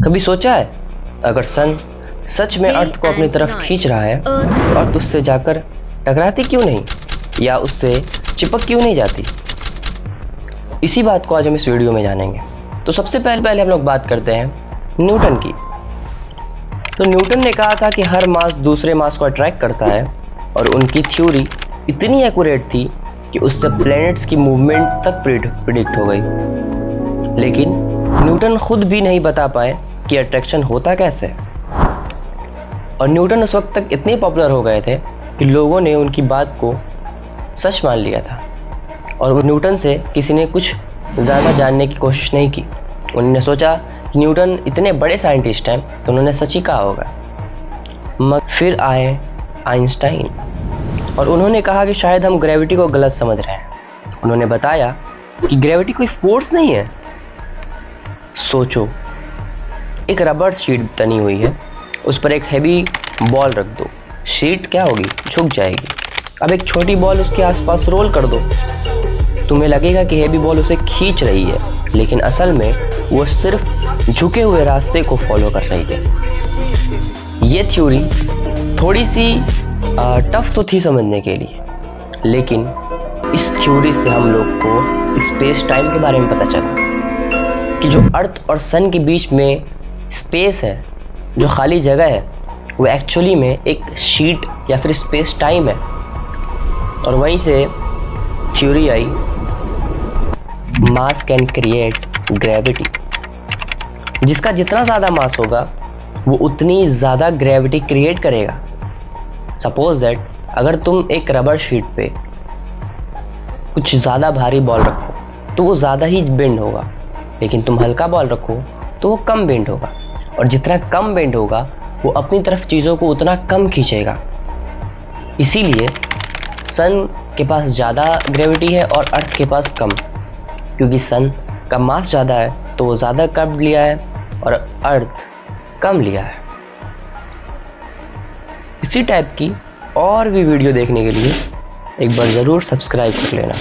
कभी सोचा है अगर सन सच में अर्थ को अपनी तरफ खींच रहा है तो अर्थ उससे जाकर टकराती क्यों नहीं या उससे चिपक क्यों नहीं जाती? इसी बात को आज हम इस वीडियो में जानेंगे। तो सबसे पहले हम लोग बात करते हैं न्यूटन की। तो न्यूटन ने कहा था कि हर मास दूसरे मास को अट्रैक्ट करता है और उनकी थ्योरी इतनी एक्यूरेट थी कि उससे प्लैनेट्स की मूवमेंट तक प्रिडिक्ट हो गई। लेकिन न्यूटन खुद भी नहीं बता पाए कि अट्रैक्शन होता कैसे है। और न्यूटन उस वक्त तक इतने पॉपुलर हो गए थे कि लोगों ने उनकी बात को सच मान लिया था और न्यूटन से किसी ने कुछ ज़्यादा जानने की कोशिश नहीं की। उन्होंने सोचा कि न्यूटन इतने बड़े साइंटिस्ट हैं तो उन्होंने सच ही कहा होगा। फिर आए आइंस्टाइन और उन्होंने कहा कि शायद हम ग्रेविटी को गलत समझ रहे हैं। उन्होंने बताया कि ग्रेविटी कोई फोर्स नहीं है। सोचो, एक रबर शीट तनी हुई है, उस पर एक हैवी बॉल रख दो, शीट क्या होगी? झुक जाएगी। अब एक छोटी बॉल उसके आसपास रोल कर दो, तुम्हें लगेगा कि हैवी बॉल उसे खींच रही है, लेकिन असल में वो सिर्फ झुके हुए रास्ते को फॉलो कर रही है। ये थ्योरी थोड़ी सी टफ तो थी समझने के लिए, लेकिन इस थ्योरी से हम लोग को स्पेस टाइम के बारे में पता चला कि जो अर्थ और सन के बीच में स्पेस है, जो खाली जगह है, वो एक्चुअली में एक शीट या फिर स्पेस टाइम है। और वहीं से theory I mass can create gravity. जिसका जितना ज़्यादा मास होगा वो उतनी ज़्यादा ग्रेविटी क्रिएट करेगा। सपोज दैट अगर तुम एक रबर शीट पे कुछ ज़्यादा भारी बॉल रखो तो वो ज़्यादा ही बेंड होगा, लेकिन तुम हल्का बॉल रखो तो वो कम बेंड होगा। और जितना कम बेंड होगा वो अपनी तरफ चीज़ों को उतना कम खींचेगा। इसीलिए सन के पास ज़्यादा ग्रेविटी है और अर्थ के पास कम, क्योंकि सन का मास ज़्यादा है तो वो ज़्यादा कम लिया है और अर्थ कम लिया है। इसी टाइप की और भी वीडियो देखने के लिए एक बार ज़रूर सब्सक्राइब कर लेना।